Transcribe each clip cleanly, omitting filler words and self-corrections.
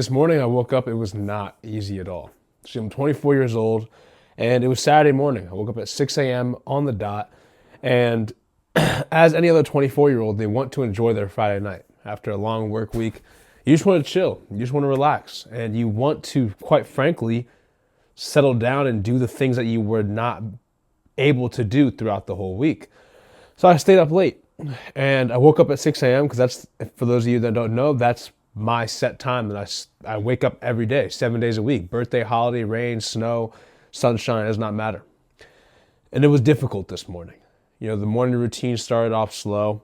This morning I woke up, it was not easy at all. See, I'm 24 years old, and it was Saturday morning. I woke up at 6 a.m. on the dot, and as any other 24-year-old, they want to enjoy their Friday night. After a long work week, you just want to chill, you just want to relax, and you want to, quite frankly, settle down and do the things that you were not able to do throughout the whole week. So I stayed up late, and I woke up at 6 a.m. because that's, for those of you that don't know, that's my set time that I wake up every day, 7 days a week. Birthday, holiday, rain, snow, sunshine, it does not matter. And it was difficult this morning. The morning routine started off slow.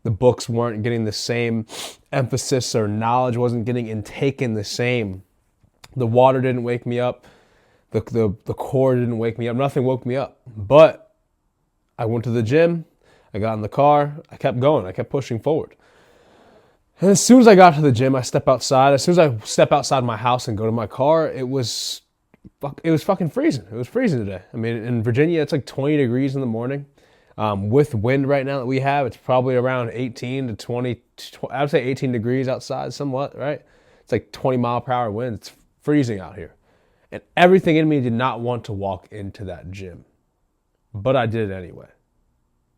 The books weren't getting the same emphasis, or knowledge wasn't getting intaken the same. The water didn't wake me up. The core didn't wake me up. Nothing woke me up. But I went to the gym. I got in the car. I kept going. I kept pushing forward. And as soon as I got to the gym, I step outside. As soon as I step outside my house and go to my car, it was fucking freezing. It was freezing today. I mean, in Virginia, it's like 20 degrees in the morning. With wind right now that we have, it's probably around 18 to 20, I would say 18 degrees outside somewhat, right? It's like 20-mile-per-hour wind. It's freezing out here. And everything in me did not want to walk into that gym. But I did it anyway.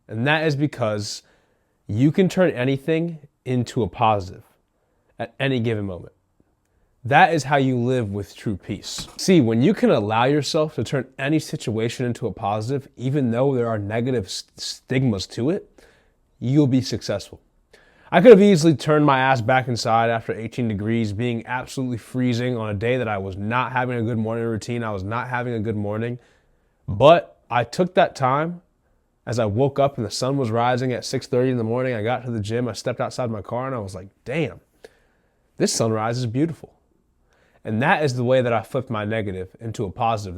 And that is because you can turn anything into a positive at any given moment. That is how you live with true peace. See, when you can allow yourself to turn any situation into a positive, even though there are negative stigmas to it, you'll be successful. I could have easily turned my ass back inside after 18 degrees, being absolutely freezing on a day that I was not having a good morning routine. I was not having a good morning. But I took that time. As I woke up and the sun was rising at 6:30 in the morning, I got to the gym, I stepped outside my car, and I was like, damn, this sunrise is beautiful. And that is the way that I flipped my negative into a positive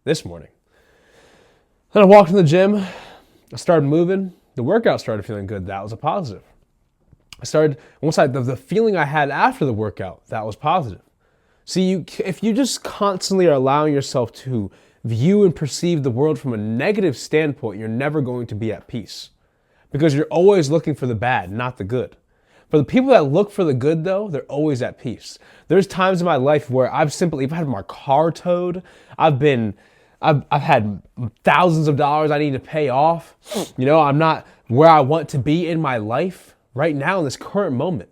this morning. Then I walked in the gym, I started moving, the workout started feeling good. That was a positive. The feeling I had after the workout, that was positive. See, if you just constantly are allowing yourself to view and perceive the world from a negative standpoint, you're never going to be at peace, because you're always looking for the bad, not the good. For the people that look for the good, though, they're always at peace. There's times in my life where I've had my car towed. I've had thousands of dollars I need to pay off. I'm not where I want to be in my life right now in this current moment.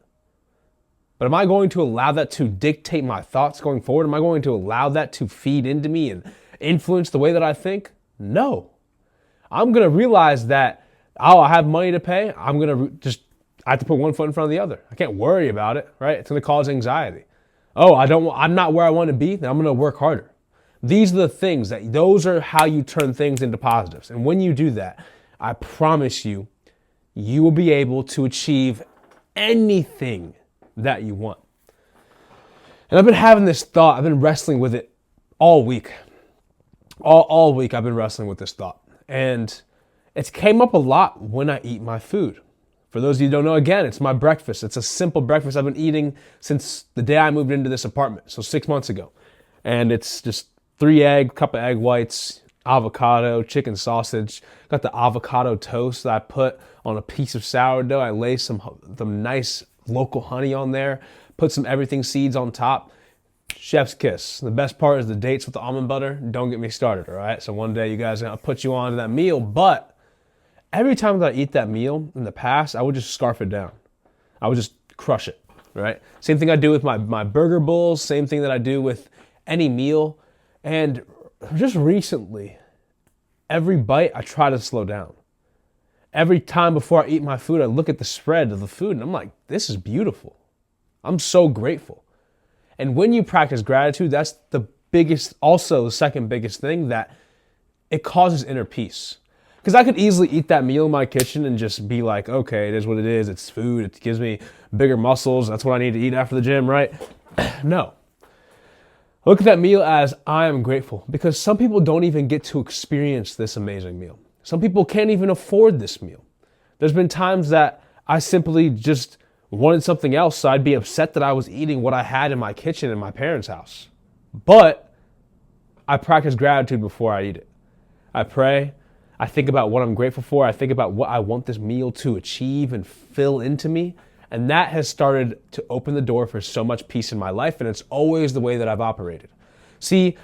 But am I going to allow that to dictate my thoughts going forward? Am I going to allow that to feed into me and influence the way that I think? No. I'm going to realize that, I have money to pay. I have to put one foot in front of the other. I can't worry about it, right? It's going to cause anxiety. I'm not where I want to be, then I'm going to work harder. These are the things those are how you turn things into positives. And when you do that, I promise you, you will be able to achieve anything that you want. And I've been having this thought, I've been wrestling with it all week. All week I've been wrestling with this thought. And it's came up a lot when I eat my food. For those of you who don't know, again, it's my breakfast. It's a simple breakfast I've been eating since the day I moved into this apartment, so 6 months ago. And it's just 3 cup of egg whites, avocado, chicken sausage. Got the avocado toast that I put on a piece of sourdough. I lay some nice local honey on there, put some everything seeds on top. Chef's kiss. The best part is the dates with the almond butter. Don't get me started, all right? So one day you guys are going to put you on to that meal, but every time that I eat that meal in the past, I would just scarf it down. I would just crush it, right? Same thing I do with my burger bowls, same thing that I do with any meal. And just recently, every bite, I try to slow down. Every time before I eat my food, I look at the spread of the food and I'm like, this is beautiful. I'm so grateful. And when you practice gratitude, that's also the second biggest thing, that it causes inner peace. Because I could easily eat that meal in my kitchen and just be like, okay, it is what it is. It's food. It gives me bigger muscles. That's what I need to eat after the gym, right? No. Look at that meal as I am grateful, because some people don't even get to experience this amazing meal. Some people can't even afford this meal. There's been times that I simply just wanted something else, so I'd be upset that I was eating what I had in my kitchen in my parents' house. But I practice gratitude before I eat it. I pray. I think about what I'm grateful for. I think about what I want this meal to achieve and fill into me. And that has started to open the door for so much peace in my life, and it's always the way that I've operated. See,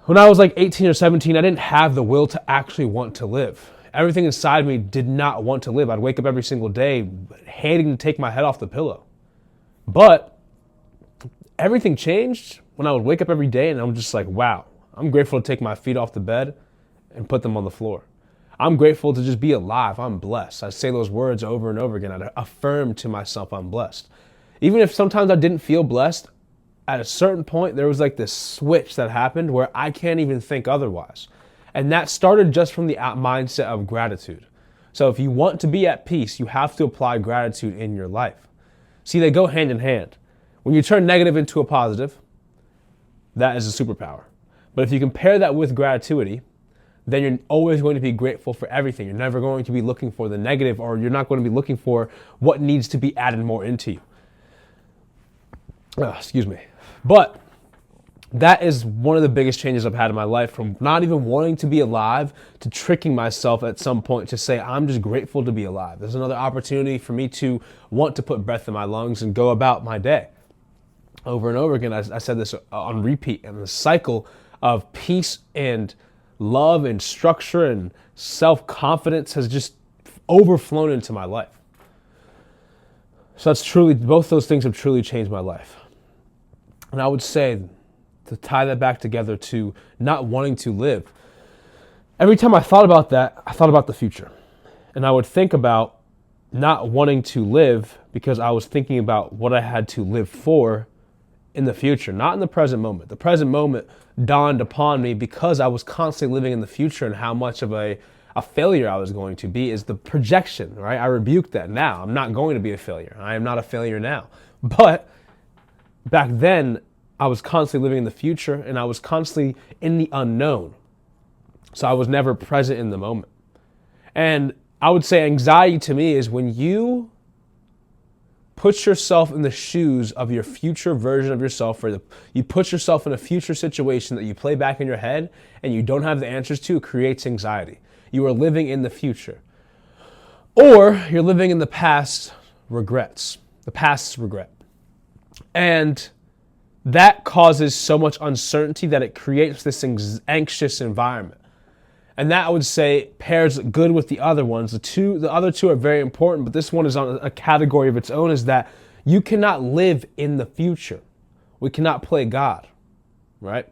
when I was like 18 or 17, I didn't have the will to actually want to live. Everything inside me did not want to live. I'd wake up every single day hating to take my head off the pillow. But everything changed when I would wake up every day and I'm just like, wow, I'm grateful to take my feet off the bed and put them on the floor. I'm grateful to just be alive. I'm blessed. I say those words over and over again. I affirm to myself I'm blessed. Even if sometimes I didn't feel blessed, at a certain point, there was like this switch that happened where I can't even think otherwise. And that started just from the mindset of gratitude. So if you want to be at peace, you have to apply gratitude in your life. See, they go hand in hand. When you turn negative into a positive, that is a superpower. But if you compare that with gratitude, then you're always going to be grateful for everything. You're never going to be looking for the negative, or you're not going to be looking for what needs to be added more into you. Excuse me. But that is one of the biggest changes I've had in my life, from not even wanting to be alive to tricking myself at some point to say, I'm just grateful to be alive. There's another opportunity for me to want to put breath in my lungs and go about my day. Over and over again, I said this on repeat, and the cycle of peace and love and structure and self-confidence has just overflown into my life. So that's truly, both those things have truly changed my life. And I would say, to tie that back together to not wanting to live, every time I thought about that, I thought about the future. And I would think about not wanting to live because I was thinking about what I had to live for in the future, not in the present moment. The present moment dawned upon me because I was constantly living in the future, and how much of a failure I was going to be is the projection, right? I rebuke that now. I'm not going to be a failure. I am not a failure now. But back then, I was constantly living in the future, and I was constantly in the unknown. So I was never present in the moment. And I would say anxiety to me is when you put yourself in the shoes of your future version of yourself, or you put yourself in a future situation that you play back in your head and you don't have the answers to, it creates anxiety. You are living in the future. Or you're living in the past regrets, the past's regret. And that causes so much uncertainty that it creates this anxious environment. And that, I would say, pairs good with the other ones. The other two are very important, but this one is on a category of its own, is that you cannot live in the future. We cannot play God, right?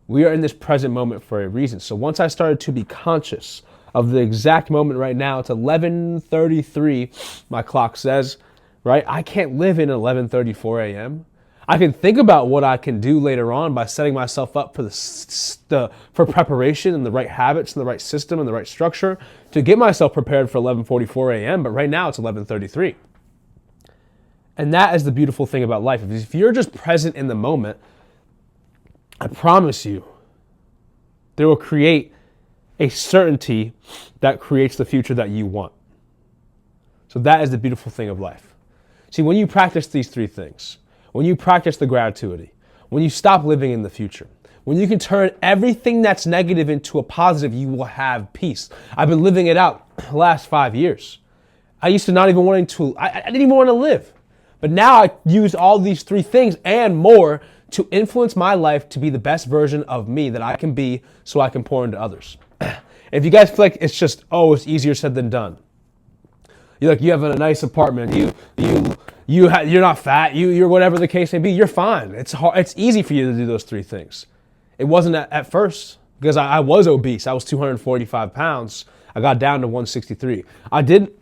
We are in this present moment for a reason. So once I started to be conscious of the exact moment right now, it's 11:33, my clock says, right? I can't live in 11:34 a.m. I can think about what I can do later on by setting myself up for preparation and the right habits and the right system and the right structure to get myself prepared for 11:44 a.m. But right now it's 11:33. And that is the beautiful thing about life. If you're just present in the moment, I promise you, they will create a certainty that creates the future that you want. So that is the beautiful thing of life. See, when you practice these three things, when you practice the gratitude, when you stop living in the future, when you can turn everything that's negative into a positive, you will have peace. I've been living it out the last 5 years. I used to not even wanting to, I didn't even want to live. But now I use all these three things and more to influence my life to be the best version of me that I can be, so I can pour into others. If you guys feel like it's just, it's easier said than done. You have a nice apartment. You're not fat. You're whatever the case may be. You're fine. It's hard. It's easy for you to do those three things. It wasn't at first, because I was obese. I was 245 pounds. I got down to 163. I did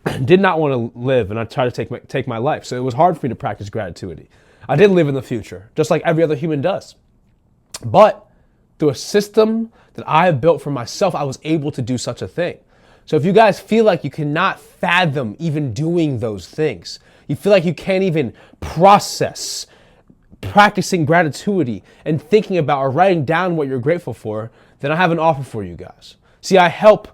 not want to live, and I tried to take my life. So it was hard for me to practice gratitude. I did live in the future, just like every other human does. But through a system that I have built for myself, I was able to do such a thing. So if you guys feel like you cannot fathom even doing those things, you feel like you can't even process practicing gratitude and thinking about or writing down what you're grateful for, then I have an offer for you guys. See, I help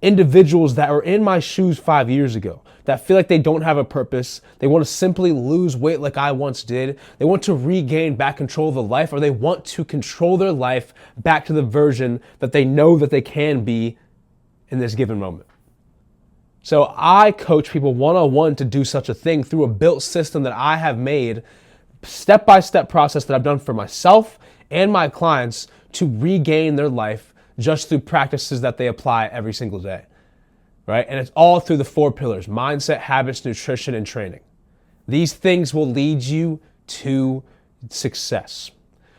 individuals that were in my shoes 5 years ago, that feel like they don't have a purpose. They want to simply lose weight like I once did. They want to regain back control of their life, or they want to control their life back to the version that they know that they can be in this given moment. So I coach people one-on-one to do such a thing through a built system that I have made, step-by-step process that I've done for myself and my clients to regain their life just through practices that they apply every single day, right? And it's all through the 4 pillars: mindset, habits, nutrition, and training. These things will lead you to success.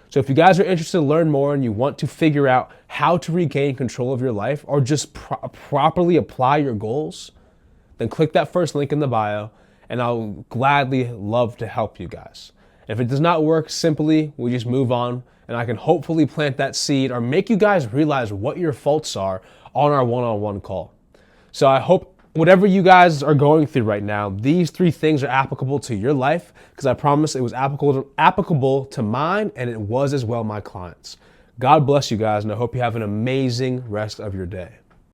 So if you guys are interested to learn more and you want to figure out how to regain control of your life or just properly apply your goals, then click that first link in the bio and I'll gladly love to help you guys. If it does not work, simply we just move on and I can hopefully plant that seed or make you guys realize what your faults are on our one-on-one call. So I hope whatever you guys are going through right now, these 3 things are applicable to your life, because I promise it was applicable to mine, and it was as well my clients. God bless you guys, and I hope you have an amazing rest of your day.